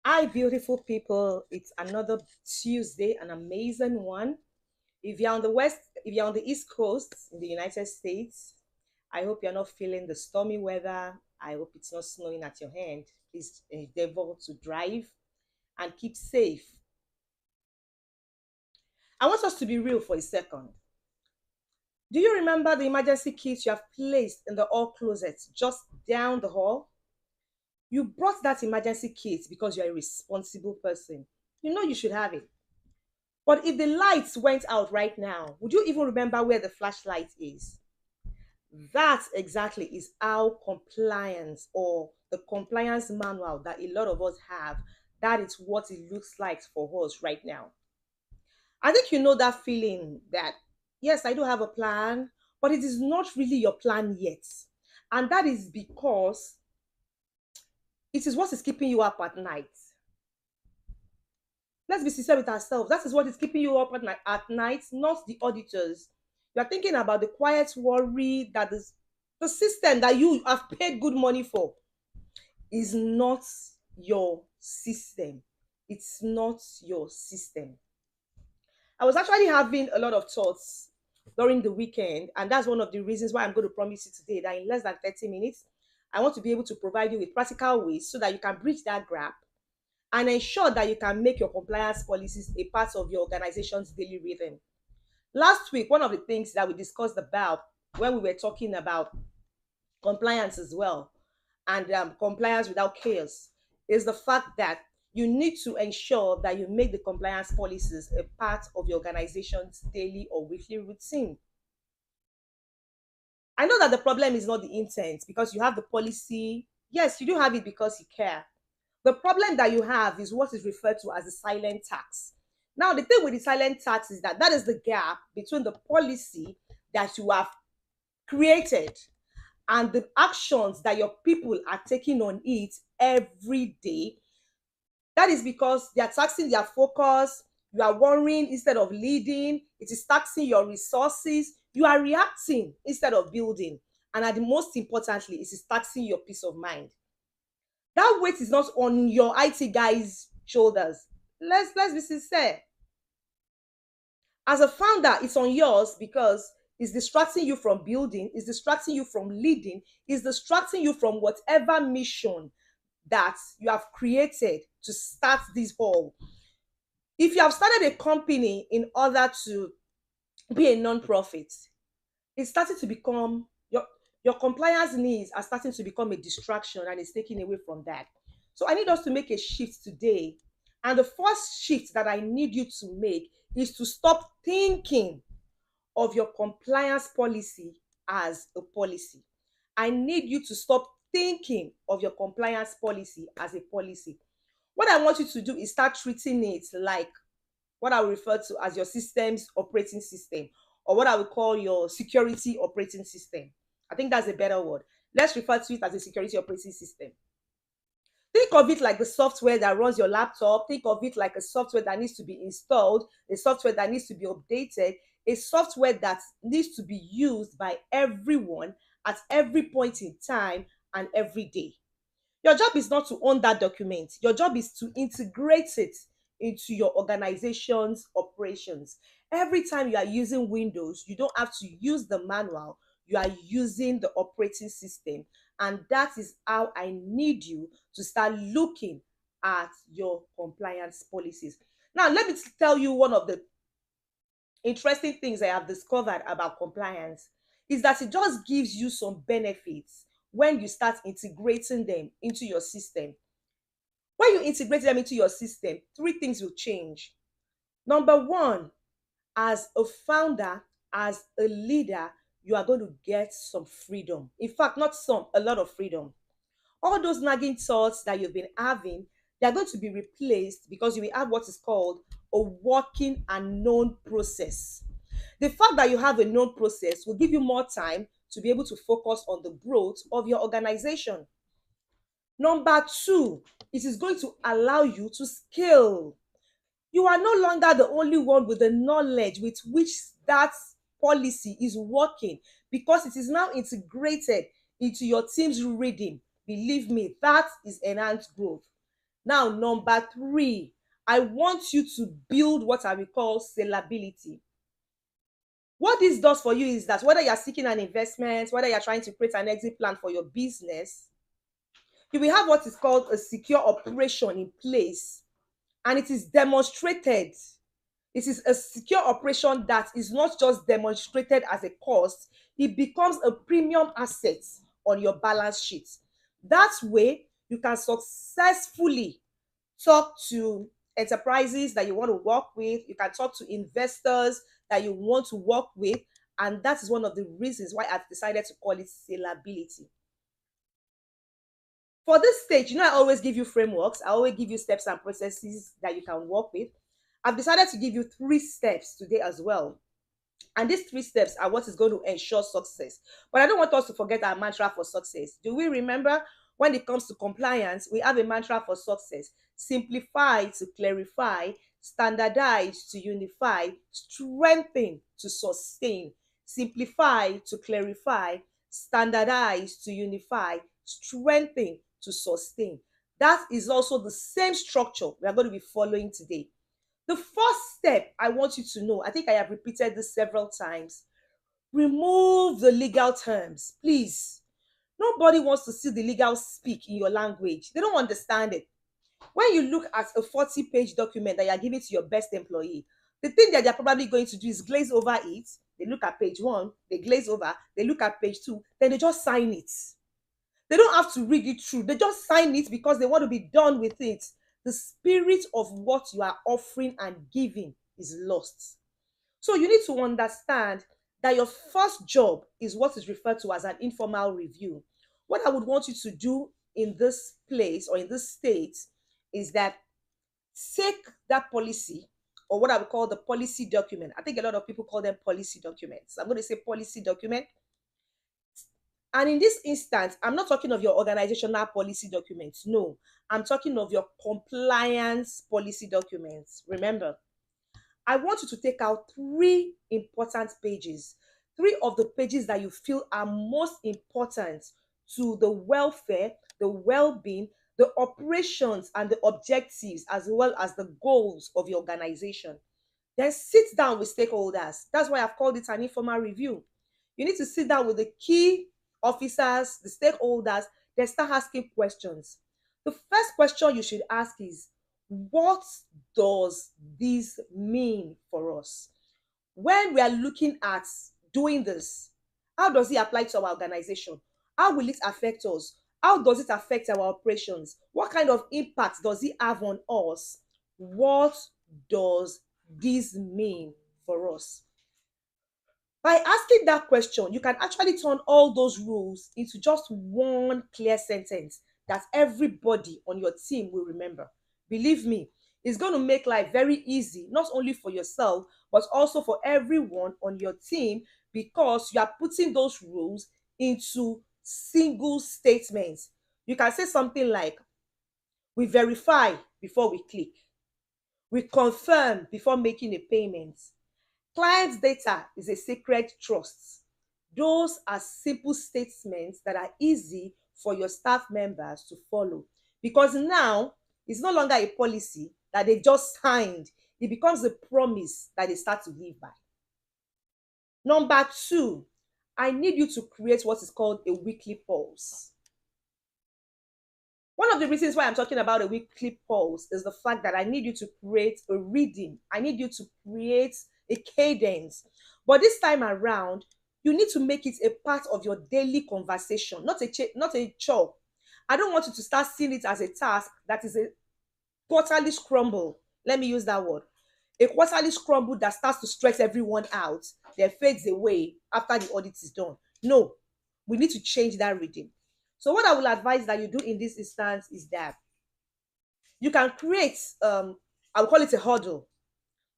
Hi, beautiful people. It's another Tuesday, an amazing one. If you're on the East Coast in the United States, I hope you're not feeling the stormy weather. I hope it's not snowing at your hand. Please endeavor to drive and keep safe. I want us to be real for a second. Do you remember the emergency kit you have placed in the hall closet just down the hall? You brought that emergency kit because you're a responsible person. You know you should have it. But if the lights went out right now, would you even remember where the flashlight is? That exactly is how compliance or the compliance manual that a lot of us have, that is what it looks like for us right now. I think you know that feeling that, yes, I do have a plan, but it is not really your plan yet. And that is because it is what is keeping you up at night. Let's be sincere with ourselves. That is what is keeping you up at night, not the auditors. You are thinking about the quiet worry that is the system that you have paid good money for is not your system. It's not your system. I was actually having a lot of thoughts during the weekend, and that's one of the reasons why I'm going to promise you today that in less than 30 minutes, I want to be able to provide you with practical ways so that you can bridge that gap and ensure that you can make your compliance policies a part of your organization's daily rhythm. Last week, one of the things that we discussed about when we were talking about compliance as well, and compliance without chaos, is the fact that you need to ensure that you make the compliance policies a part of your organization's daily or weekly routine. I know that the problem is not the intent because you have the policy. Yes, you do have it because you care. The problem that you have is what is referred to as the silent tax. Now, the thing with the silent tax is that that is the gap between the policy that you have created and the actions that your people are taking on it every day. That is because they are taxing their focus. You are worrying instead of leading. It is taxing your resources. You are reacting instead of building. And at the most importantly, it is taxing your peace of mind. That weight is not on your IT guy's shoulders. Let's be sincere. As a founder, it's on yours because it's distracting you from building, it's distracting you from leading, it's distracting you from whatever mission that you have created to start this whole. If you have started a company in order to be a non-profit, it's starting to become your compliance needs are starting to become a distraction and it's taking away from that. So I need us to make a shift today. And the first shift that I need you to make is to stop thinking of your compliance policy as a policy. I need you to stop thinking of your compliance policy as a policy. What I want you to do is start treating it like what I will refer to as your system's operating system, or what I would call your security operating system. I think that's a better word. Let's refer to it as a security operating system. Think of it like the software that runs your laptop. Think of it like a software that needs to be installed, a software that needs to be updated, a software that needs to be used by everyone at every point in time and every day. Your job is not to own that document. Your job is to integrate it into your organization's operations. Every time you are using Windows, you don't have to use the manual, you are using the operating system. And that is how I need you to start looking at your compliance policies. Now, let me tell you one of the interesting things I have discovered about compliance is that it just gives you some benefits when you start integrating them into your system. When you integrate them into your system, three things will change. Number one, as a founder, as a leader, you are going to get some freedom. In fact, not some, a lot of freedom. All those nagging thoughts that you've been having, they're going to be replaced because you will have what is called a working and known process. The fact that you have a known process will give you more time to be able to focus on the growth of your organization. Number two, it is going to allow you to scale. You are no longer the only one with the knowledge with which that policy is working because it is now integrated into your team's reading. Believe me, that is enhanced growth. Now, number three, I want you to build what I will call scalability. What this does for you is that whether you're seeking an investment, whether you're trying to create an exit plan for your business, you will have what is called a secure operation in place, and it is demonstrated. It is a secure operation that is not just demonstrated as a cost, it becomes a premium asset on your balance sheet. That way, you can successfully talk to enterprises that you want to work with, you can talk to investors that you want to work with, and that is one of the reasons why I've decided to call it scalability. For this stage, I always give you frameworks, I always give you steps and processes that you can work with. I've decided to give you 3 steps today as well. And these 3 steps are what is going to ensure success. But I don't want us to forget our mantra for success. Do we remember when it comes to compliance, we have a mantra for success: simplify to clarify, standardize to unify, strengthen to sustain. Simplify to clarify, standardize to unify, strengthen to sustain. That is also the same structure we are going to be following today. The first step I want you to know, I think I have repeated this several times: remove the legal terms, please. Nobody wants to see the legal speak in your language. They don't understand it. When you look at a 40-page document that you are giving to your best employee, the thing that they're probably going to do is glaze over it. They look at page one, they glaze over, they look at page two, then they just sign it. They don't have to read it through. They just sign it because they want to be done with it. The spirit of what you are offering and giving is lost. So you need to understand that your first job is what is referred to as an informal review. What I would want you to do in this place or in this state is that take that policy, or what I would call the policy document. I think a lot of people call them policy documents. I'm going to say policy document. And in this instance, I'm not talking of your organizational policy documents. No, I'm talking of your compliance policy documents. Remember, I want you to take out 3 important pages, 3 of the pages that you feel are most important to the welfare, the well-being, the operations, and the objectives, as well as the goals of your organization. Then sit down with stakeholders. That's why I've called it an informal review. You need to sit down with the key officers, the stakeholders, then start asking questions. The first question you should ask is, what does this mean for us? When we are looking at doing this, how does it apply to our organization? How will it affect us? How does it affect our operations? What kind of impact does it have on us? What does this mean for us? By asking that question, you can actually turn all those rules into just one clear sentence that everybody on your team will remember. Believe me, it's going to make life very easy, not only for yourself, but also for everyone on your team, because you are putting those rules into single statements. You can say something like, we verify before we click, we confirm before making a payment, client's data is a sacred trust. Those are simple statements that are easy for your staff members to follow, because now it's no longer a policy that they just signed. It becomes a promise that they start to live by. Number two, I need you to create what is called a weekly pulse. One of the reasons why I'm talking about a weekly pulse is the fact that I need you to create a rhythm. I need you to create a cadence. But this time around, you need to make it a part of your daily conversation, not a chore. I don't want you to start seeing it as a task that is a quarterly scramble. Let me use that word. A quarterly scramble that starts to stress everyone out, then fades away after the audit is done. No, we need to change that rhythm. So what I will advise that you do in this instance is that you can create, I will call it a huddle.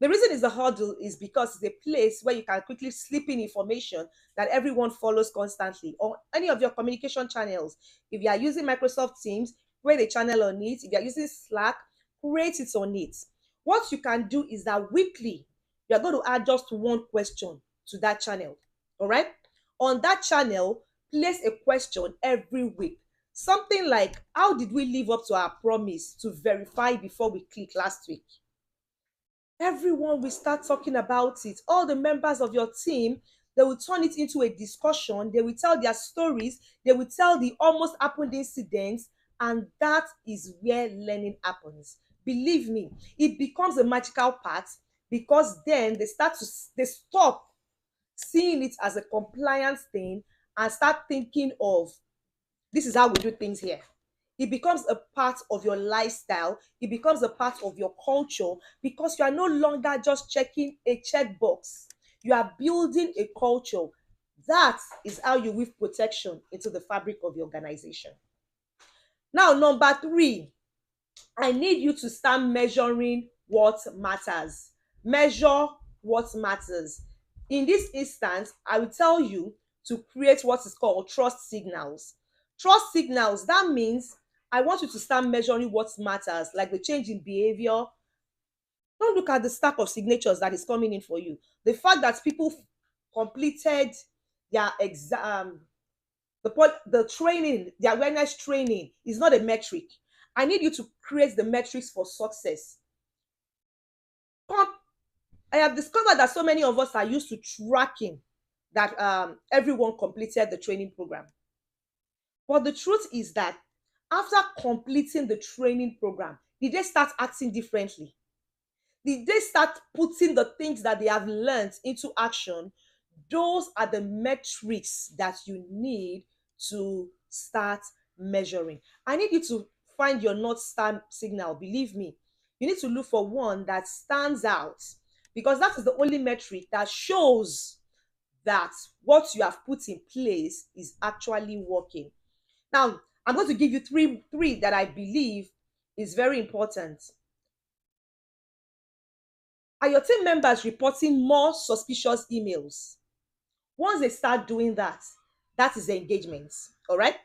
The reason it's a huddle is because it's a place where you can quickly slip in information that everyone follows constantly, or any of your communication channels. If you are using Microsoft Teams, create a channel on it. If you are using Slack, create it on it. What you can do is that weekly, you are going to add just one question to that channel. All right? On that channel, place a question every week. Something like, how did we live up to our promise to verify before we click last week? Everyone will start talking about it. All the members of your team, they will turn it into a discussion. They will tell their stories. They will tell the almost happened incidents. And that is where learning happens. Believe me, it becomes a magical part, because then they stop seeing it as a compliance thing and start thinking of, this is how we do things here. It becomes a part of your lifestyle. It becomes a part of your culture, because you are no longer just checking a checkbox. You are building a culture. That is how you weave protection into the fabric of your organization. Now, number three, I need you to start measuring what matters. Measure what matters. In this instance, I will tell you to create what is called trust signals. Trust signals, that means I want you to start measuring what matters, like the change in behavior. Don't look at the stack of signatures that is coming in for you. The fact that people completed their exam, the training, the awareness training is not a metric. I need you to create the metrics for success. I have discovered that so many of us are used to tracking that everyone completed the training program. But the truth is that after completing the training program, did they start acting differently? Did they start putting the things that they have learned into action? Those are the metrics that you need to start measuring. I need you to find your North Star signal. Believe me, you need to look for one that stands out, because that is the only metric that shows that what you have put in place is actually working. Now, I'm going to give you three that I believe is very important. Are your team members reporting more suspicious emails? Once they start doing that, that is engagement. All right.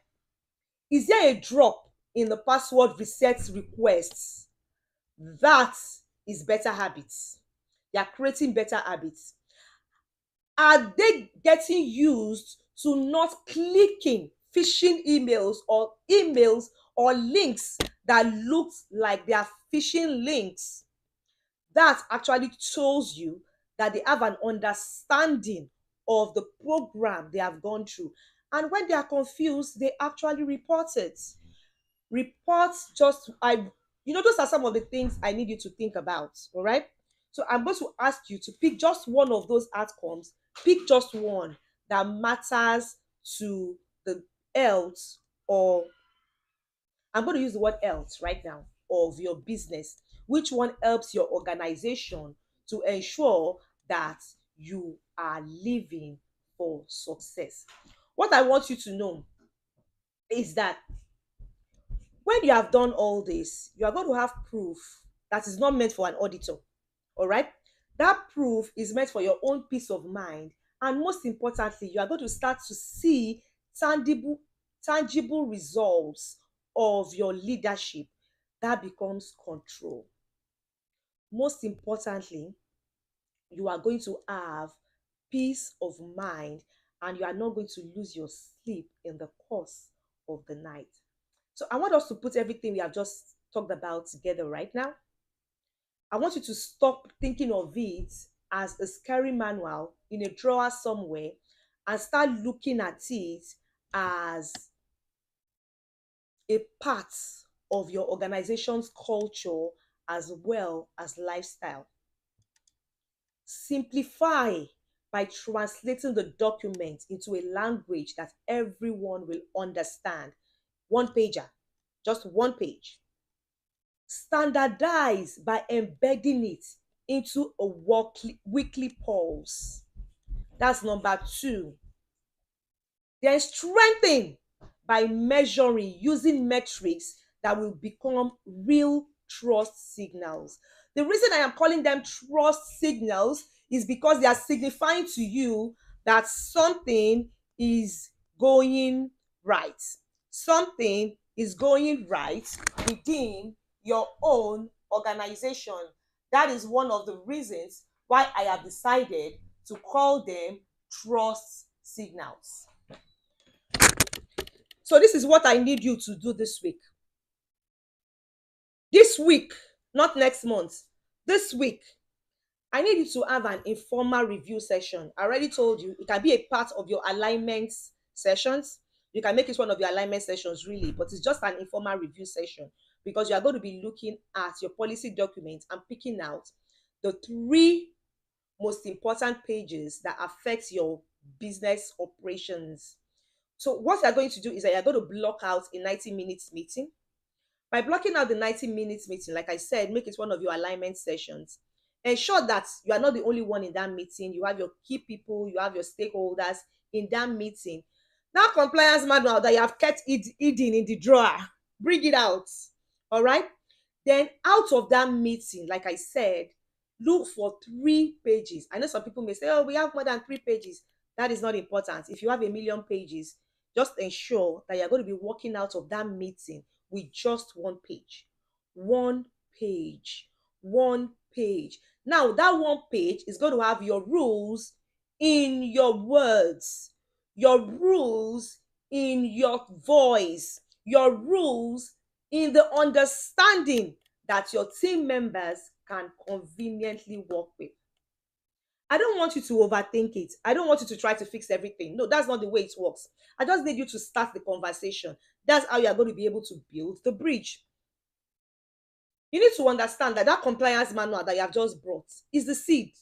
Is there a drop in the password reset requests? That is better habits. They are creating better habits. Are they getting used to not clicking phishing emails or links that look like they are phishing links? That actually shows you that they have an understanding of the program they have gone through. And when they are confused, they actually report it. Reports just, those are some of the things I need you to think about. All right. So I'm going to ask you to pick just one of those outcomes. Pick just one that matters to the health, or I'm going to use the word health right now, of your business. Which one helps your organization to ensure that you are living for success? What I want you to know is that when you have done all this, you are going to have proof that is not meant for an auditor. All right? That proof is meant for your own peace of mind. And most importantly, you are going to start to see tangible results of your leadership. That becomes control. Most importantly, you are going to have peace of mind, and you are not going to lose your sleep in the course of the night. So I want us to put everything we have just talked about together right now. I want you to stop thinking of it as a scary manual in a drawer somewhere, and start looking at it as a part of your organization's culture as well as lifestyle. Simplify by translating the document into a language that everyone will understand. One pager, just one page. Standardize by embedding it into a weekly pulse. That's number two. Then strengthen by measuring using metrics that will become real trust signals. The reason I am calling them trust signals is because they are signifying to you that something is going right. Something is going right within your own organization. That is one of the reasons why I have decided to call them trust signals. So this is what I need you to do this week. This week, not next month. This week, I need you to have an informal review session. I already told you, it can be a part of your alignment sessions. You can make it one of your alignment sessions, really, but it's just an informal review session because you are going to be looking at your policy documents and picking out the three most important pages that affect your business operations. So what you're going to do is that you're going to block out a 90 minutes meeting. By blocking out the 90 minutes meeting, like I said, make it one of your alignment sessions. Ensure that you are not the only one in that meeting. You have your key people, you have your stakeholders in that meeting. That compliance manual that you have kept hidden in the drawer, bring it out. All right. Then out of that meeting, like I said, look for 3 pages. I know some people may say, oh, we have more than 3 pages. That is not important. If you have a million pages, just ensure that you're going to be walking out of that meeting with just 1 page. 1 page. 1 page. Now, that 1 page is going to have your rules in your words, your rules in your voice, your rules in the understanding that your team members can conveniently work with. I don't want you to overthink it. I don't want you to try to fix everything. No, that's not the way it works. I just need you to start the conversation. That's how you are going to be able to build the bridge. You need to understand that that compliance manual that you have just brought is the seed.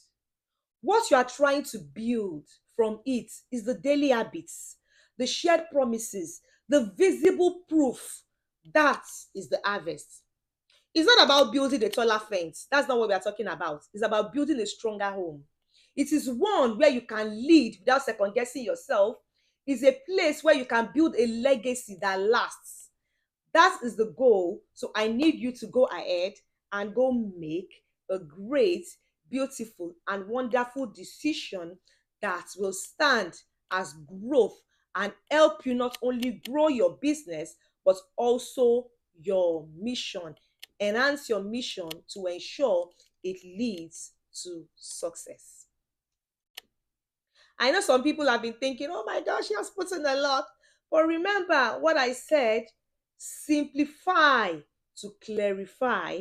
What you are trying to build from it is the daily habits, the shared promises, the visible proof. That is the harvest. It's not about building a taller fence. That's not what we are talking about. It's about building a stronger home. It is one where you can lead without second guessing yourself. It's a place where you can build a legacy that lasts. That is the goal. So I need you to go ahead and go make a great, beautiful, and wonderful decision that will stand as growth and help you not only grow your business, but also your mission. Enhance your mission to ensure it leads to success. I know some people have been thinking, oh my gosh, she has put in a lot. But remember what I said, simplify to clarify,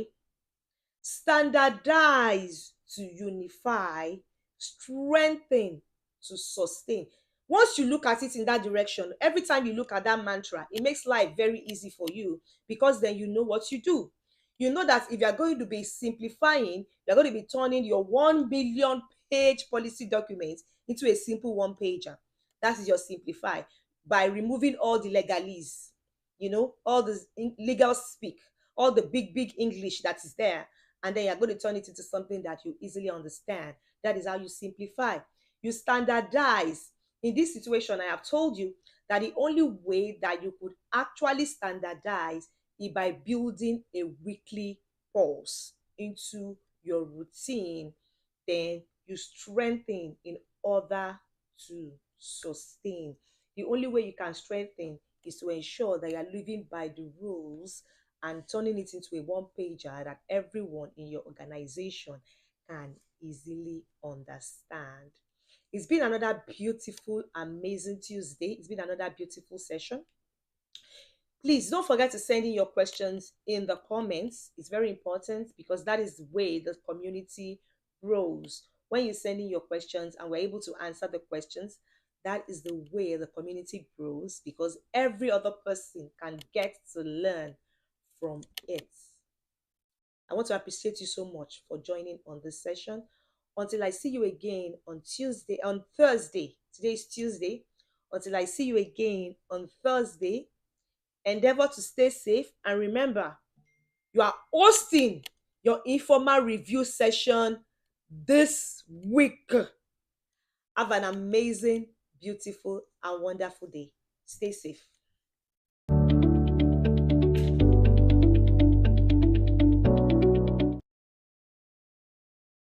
standardize to unify, strengthen to sustain. Once you look at it in that direction, every time you look at that mantra, it makes life very easy for you because then you know what you do. You know that if you're going to be simplifying, you're going to be turning your 1 billion page policy document into a simple one pager. That is your simplify by removing all the legalese, all the legal speak, all the big English that is there, and then you're going to turn it into something that you easily understand. That is how you simplify. You standardize. In this situation, I have told you that the only way that you could actually standardize is by building a weekly pulse into your routine. Then you strengthen in order to sustain. The only way you can strengthen is to ensure that you're living by the rules and turning it into a one pager that everyone in your organization can easily understand. It's been another beautiful, amazing Tuesday. It's been another beautiful session. Please don't forget to send in your questions in the comments. It's very important because that is the way the community grows. When you send in your questions and we're able to answer the questions, that is the way the community grows because every other person can get to learn from it. I want to appreciate you so much for joining on this session. Until I see you again on Thursday. Today is Tuesday. Until I see you again on Thursday, endeavor to stay safe. And remember, you are hosting your informal review session this week. Have an amazing, beautiful, and wonderful day. Stay safe.